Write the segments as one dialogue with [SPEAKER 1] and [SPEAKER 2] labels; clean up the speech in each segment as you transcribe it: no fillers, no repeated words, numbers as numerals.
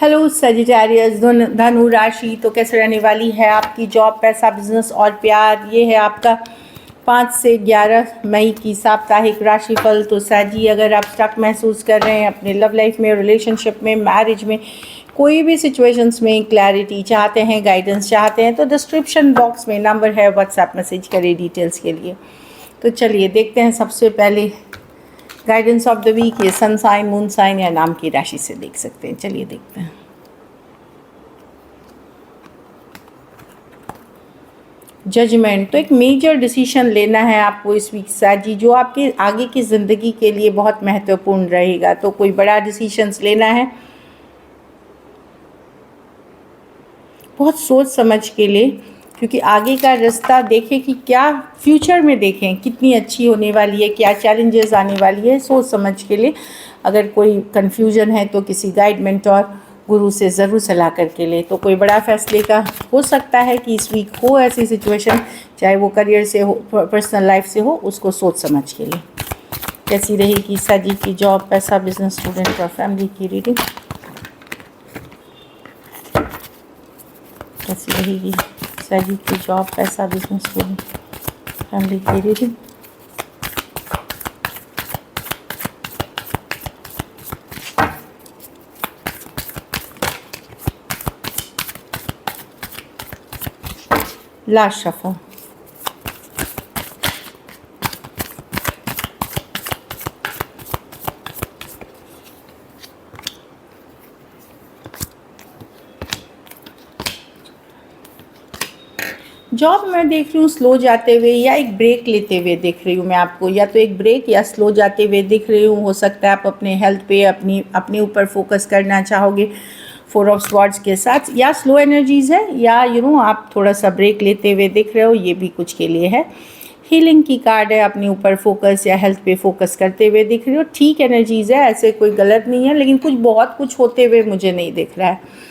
[SPEAKER 1] Hello Sagittarius, धनु राशि तो कैसे रहने वाली है आपकी जॉब, पैसा, बिजनेस और प्यार। ये है आपका 5 से 11 मई की साप्ताहिक राशिफल। तो साजी, अगर आप स्टक महसूस कर रहे हैं अपने लव लाइफ में, रिलेशनशिप में, मैरिज में, कोई भी सिचुएशंस में क्लैरिटी चाहते हैं, गाइडेंस चाहते हैं, तो डिस्क्रिप्शन बॉक्स में नंबर है, व्हाट्सएप मैसेज करें डिटेल्स के लिए। तो चलिए देखते हैं सबसे पहले गाइडेंस ऑफ द वीक। ये सन साइन, मून साइन या नाम की राशि से देख सकते हैं। चलिए देखते हैं। जजमेंट, तो एक मेजर डिसीजन लेना है आपको इस वीक साजी, जो आपके आगे की ज़िंदगी के लिए बहुत महत्वपूर्ण रहेगा। तो कोई बड़ा डिसीजंस लेना है, बहुत सोच समझ के लिए, क्योंकि आगे का रास्ता देखें कि क्या फ्यूचर में देखें कितनी अच्छी होने वाली है, क्या चैलेंजेस आने वाली है, सोच समझ के लिए। अगर कोई कन्फ्यूजन है तो किसी गाइड, मेंटोर, गुरु से ज़रूर सलाह करके ले। तो कोई बड़ा फैसले का हो सकता है कि इस वीक हो ऐसी सिचुएशन, चाहे वो करियर से हो, पर्सनल लाइफ से हो, उसको सोच समझ के लिए। कैसी रहेगी साजी की जॉब, पैसा, बिजनेस, स्टूडेंट और फैमिली की रीडिंग। कैसी रहेगी साजी की जॉब, पैसा, बिजनेस, स्टूडेंट, फैमिली की रीडिंग। Last shuffle. जॉब मैं देख रही हूँ स्लो जाते हुए या एक ब्रेक लेते हुए देख रही हूँ मैं आपको, या तो एक ब्रेक या स्लो जाते हुए दिख रही हूँ। हो सकता है आप अपने हेल्थ पे, अपने ऊपर फोकस करना चाहोगे 4 ऑफ स्वॉर्ड्स के साथ, या स्लो एनर्जीज़ है, या आप थोड़ा सा ब्रेक लेते हुए दिख रहे हो, ये भी कुछ के लिए है। हीलिंग की कार्ड है, अपने ऊपर फोकस या हेल्थ पे फोकस करते हुए दिख रही हो। ठीक एनर्जीज़ है, ऐसे कोई गलत नहीं है, लेकिन बहुत कुछ होते हुए मुझे नहीं दिख रहा है।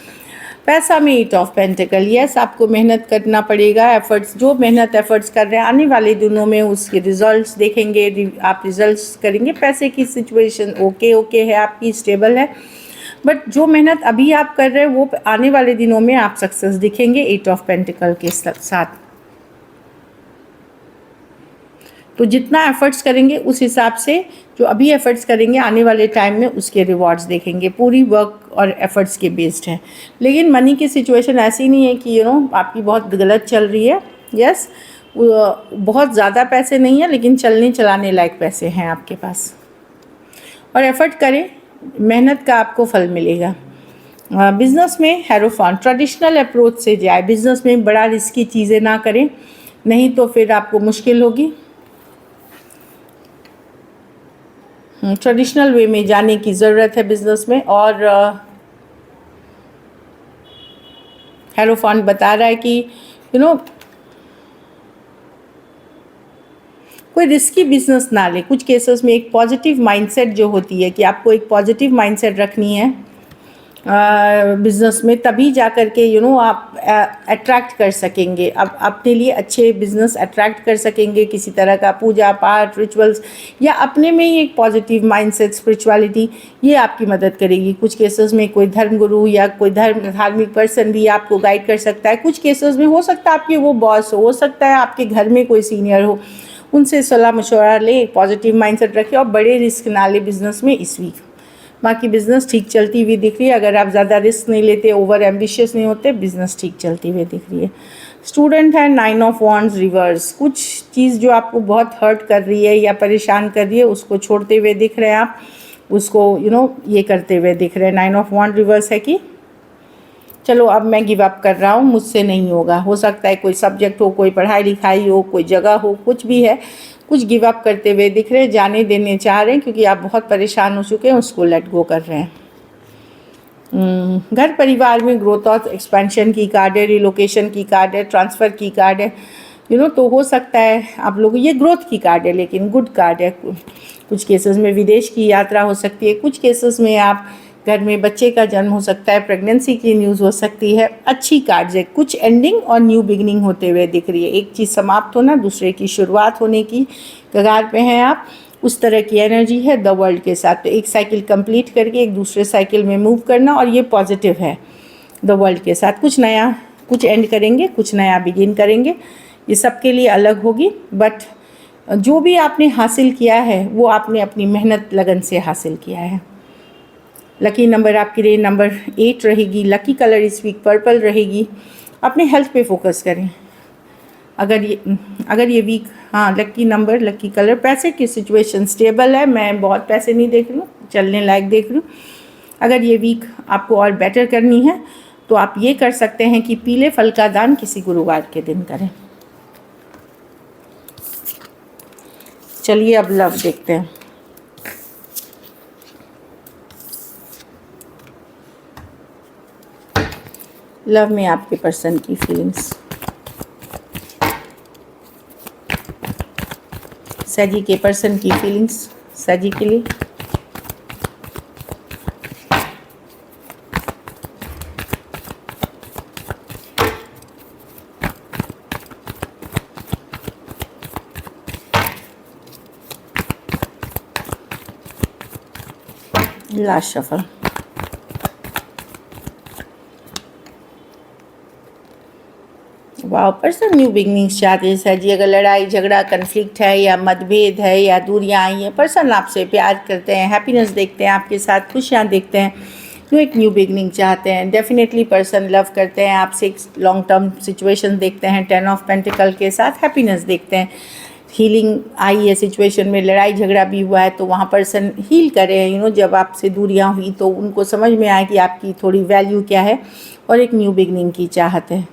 [SPEAKER 1] पैसा में 8 ऑफ पेंटिकल, यस आपको मेहनत करना पड़ेगा, एफर्ट्स, जो मेहनत एफर्ट्स कर रहे हैं आने वाले दिनों में उसके रिजल्ट्स देखेंगे, आप रिजल्ट्स करेंगे। पैसे की सिचुएशन ओके है आपकी, स्टेबल है, बट जो मेहनत अभी आप कर रहे हैं वो आने वाले दिनों में आप सक्सेस दिखेंगे 8 ऑफ पेंटिकल के साथ। तो जितना एफर्ट्स करेंगे उस हिसाब से, जो अभी एफर्ट्स करेंगे आने वाले टाइम में उसके रिवॉर्ड्स देखेंगे। पूरी वर्क और एफर्ट्स के बेस्ड है। लेकिन मनी की सिचुएशन ऐसी नहीं है कि आपकी बहुत गलत चल रही है। यस, बहुत ज़्यादा पैसे नहीं है, लेकिन चलने चलाने लायक पैसे हैं आपके पास। और एफर्ट करें, मेहनत का आपको फल मिलेगा। बिज़नेस में हेरोफॉन, ट्रेडिशनल अप्रोच से जाए। बिज़नेस में बड़ा रिस्की चीज़ें ना करें, नहीं तो फिर आपको मुश्किल होगी। ट्रेडिशनल वे में जाने की ज़रूरत है बिज़नेस में। और हेरोफॉन बता रहा है कि कोई रिस्की बिजनेस ना ले। कुछ केसेस में एक पॉजिटिव माइंडसेट जो होती है, कि आपको एक पॉजिटिव माइंडसेट रखनी है बिज़नेस में, तभी जा कर के आप अट्रैक्ट कर सकेंगे। अब अपने लिए अच्छे बिज़नेस अट्रैक्ट कर सकेंगे, किसी तरह का पूजा पाठ, रिचुअल्स, या अपने में ही एक पॉजिटिव माइंडसेट, स्पिरिचुअलिटी, ये आपकी मदद करेगी। कुछ केसेस में कोई धर्मगुरु या कोई धार्मिक पर्सन भी आपको गाइड कर सकता है। कुछ केसेस में हो सकता है आपके वो बॉस हो सकता है आपके घर में कोई सीनियर हो, उनसे सलाह मशवरा ले, पॉजिटिव माइंडसेट रखें और बड़े रिस्क ना ले बिज़नेस में इस वीक। बाकी बिज़नेस ठीक चलती हुई दिख रही है। अगर आप ज़्यादा रिस्क नहीं लेते, ओवर एम्बिशियस नहीं होते, बिज़नेस ठीक चलती हुई दिख रही है। स्टूडेंट है 9 ऑफ वॉन्ड्स रिवर्स। कुछ चीज़ जो आपको बहुत हर्ट कर रही है या परेशान कर रही है, उसको छोड़ते हुए दिख रहे हैं आप, उसको ये करते हुए दिख रहे हैं। 9 ऑफ वॉन्ड रिवर्स है कि चलो अब मैं गिव अप कर रहा हूँ, मुझसे नहीं होगा। हो सकता है कोई सब्जेक्ट हो, कोई पढ़ाई लिखाई हो, कोई जगह हो, कुछ भी है, कुछ गिव अप करते हुए दिख रहे हैं, जाने देने चाह रहे हैं, क्योंकि आप बहुत परेशान हो चुके हैं, उसको लेट गो कर रहे हैं। घर परिवार में ग्रोथ और एक्सपेंशन की कार्ड है, रिलोकेशन की कार्ड है, ट्रांसफ़र की कार्ड है। तो हो सकता है आप लोग, ये ग्रोथ की कार्ड है लेकिन गुड कार्ड है। कुछ केसेस में विदेश की यात्रा हो सकती है, कुछ केसेस में आप घर में बच्चे का जन्म हो सकता है, प्रेगनेंसी की न्यूज़ हो सकती है। अच्छी कार्ड्स है, कुछ एंडिंग और न्यू बिगनिंग होते हुए दिख रही है। एक चीज़ समाप्त होना, दूसरे की शुरुआत होने की कगार पे हैं आप। उस तरह की एनर्जी है द वर्ल्ड के साथ। तो एक साइकिल कंप्लीट करके एक दूसरे साइकिल में मूव करना, और ये पॉजिटिव है द वर्ल्ड के साथ। कुछ नया, कुछ एंड करेंगे, कुछ नया बिगिन करेंगे। ये सबके लिए अलग होगी, बट जो भी आपने हासिल किया है वो आपने अपनी मेहनत लगन से हासिल किया है। लकी नंबर आपके लिए नंबर 8 रहेगी। लकी कलर इस वीक पर्पल रहेगी। अपने हेल्थ पे फोकस करें। अगर ये वीक, हाँ, लकी नंबर, लकी कलर, पैसे की सिचुएशन स्टेबल है। मैं बहुत पैसे नहीं देख रही हूँ, चलने लायक देख रही हूँ। अगर ये वीक आपको और बेटर करनी है तो आप ये कर सकते हैं कि पीले फल का दान किसी गुरुवार के दिन करें। चलिए अब लव देखते हैं। लव में आपके पर्सन की फीलिंग्स। सजी के पर्सन की फीलिंग्स सजी के लिए। Last shuffle. वाह, पर्सन न्यू बिगनिंग्स चाहते हैं सर जी। अगर लड़ाई झगड़ा कन्फ्लिक्ट है या मतभेद है या दूरियां आई हैं, पर्सन आपसे प्यार करते हैं, हैप्पीनेस देखते हैं, आपके साथ खुशियां देखते हैं, तो एक न्यू बिगनिंग चाहते हैं। डेफिनेटली पर्सन लव करते हैं आपसे, एक लॉन्ग टर्म सिचुएशन देखते हैं। 10 ऑफ पेंटिकल के साथ हैप्पीनेस देखते हैं। हीलिंग आई है सिचुएशन में, लड़ाई झगड़ा भी हुआ है तो वहाँ पर्सन हील करे। जब आपसे दूरियां हुई तो उनको समझ में आया कि आपकी थोड़ी वैल्यू क्या है, और एक न्यू बिगनिंग की चाहत है।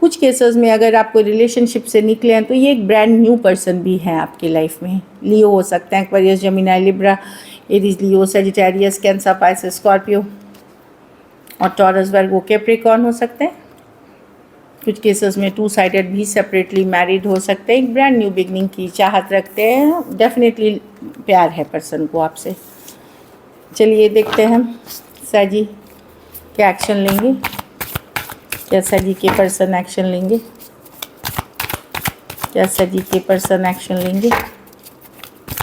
[SPEAKER 1] कुछ केसेस में अगर आप कोई रिलेशनशिप से निकले हैं तो ये एक ब्रांड न्यू पर्सन भी है आपकी लाइफ में। लियो हो सकते हैं, Aquarius, Gemini, Libra, Aries, Leo, Sagittarius, cancer, Pisces, Scorpio, और टॉरस, वर्गो, कैप्रिकॉर्न हो सकते हैं। कुछ केसेस में 2 साइडेड भी सेपरेटली मैरिड हो सकते हैं। एक ब्रांड न्यू बिगनिंग की चाहत रखते हैं। डेफिनेटली प्यार है पर्सन को आपसे। चलिए देखते हैं सजी क्या एक्शन लेंगे, क्या सजी के पर्सन एक्शन लेंगे, क्या सजी के पर्सन एक्शन लेंगे,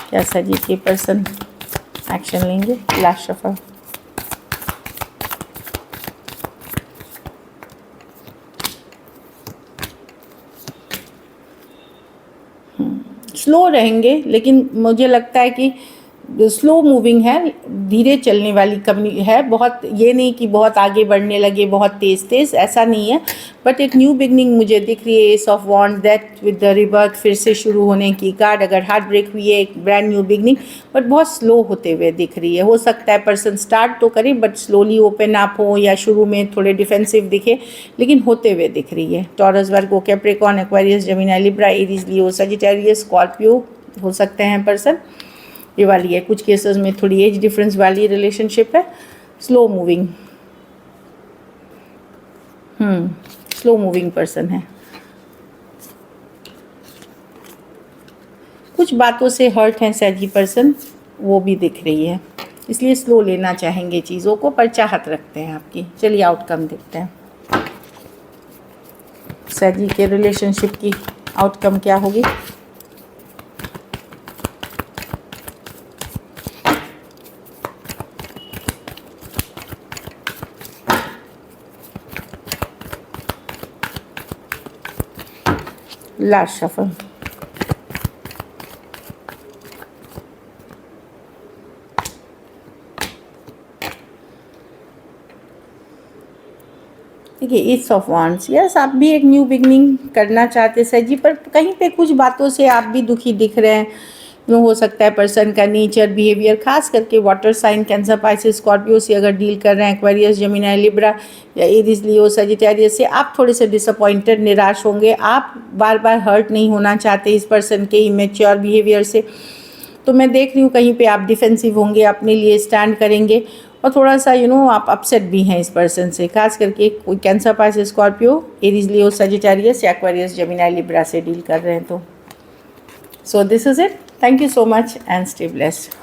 [SPEAKER 1] क्या सजी के पर्सन एक्शन लेंगे। Last shuffle. स्लो रहेंगे, लेकिन मुझे लगता है कि स्लो मूविंग है, धीरे चलने वाली कमी है। बहुत ये नहीं कि बहुत आगे बढ़ने लगे, बहुत तेज़ ऐसा नहीं है। बट एक न्यू बिगनिंग मुझे दिख रही है। As of wand, death with the rebirth, फिर से शुरू होने की कार्ड। अगर हार्ट ब्रेक हुई है, एक ब्रांड न्यू बिगनिंग, बट बहुत स्लो होते हुए दिख रही है। हो सकता है पर्सन स्टार्ट तो करे बट स्लोली ओपन अप हो, या शुरू में थोड़े डिफेंसिव दिखे, लेकिन होते हुए दिख रही है। Taurus, Virgo, Capricorn, Aquarius, Gemini, Libra, Aries, Leo, Sagittarius, Scorpio हो सकते हैं पर्सन। ये वाली है। कुछ केसेस में थोड़ी एज डिफरेंस वाली रिलेशनशिप है। Slow moving, slow moving person है। कुछ बातों से हर्ट है सैजी पर्सन, वो भी दिख रही है, इसलिए स्लो लेना चाहेंगे चीज़ों को, पर चाहत रखते हैं आपकी। चलिए आउटकम देखते हैं सैजी के रिलेशनशिप की आउटकम क्या होगी। Last shuffle. देखिए, एस ऑफ वांड्स, यस, आप भी एक न्यू बिगनिंग करना चाहते सर जी, पर कहीं पे कुछ बातों से आप भी दुखी दिख रहे हैं। हो सकता है पर्सन का नेचर, बिहेवियर, खास करके water sign, Cancer, Pisces, Scorpio से अगर डील कर रहे हैं, एक्वेरियस, जेमिनी, लिब्रा या एरीज, लियो, सजिटेरियस से आप थोड़े से डिसअपॉइंटेड, निराश होंगे। आप बार बार हर्ट नहीं होना चाहते इस पर्सन के इमेच्योर बिहेवियर से। तो मैं देख रही हूँ कहीं पे आप डिफेंसिव होंगे, अपने लिए स्टैंड करेंगे, और थोड़ा सा आप अपसेट भी हैं इस पर्सन से, खास करके कोई cancer, Pisces, Scorpio, Aries, Leo, Sagittarius या एक्वेरियस, जेमिनी, लिब्रा से डील कर रहे हैं तो। So this is it. Thank you so much and stay blessed.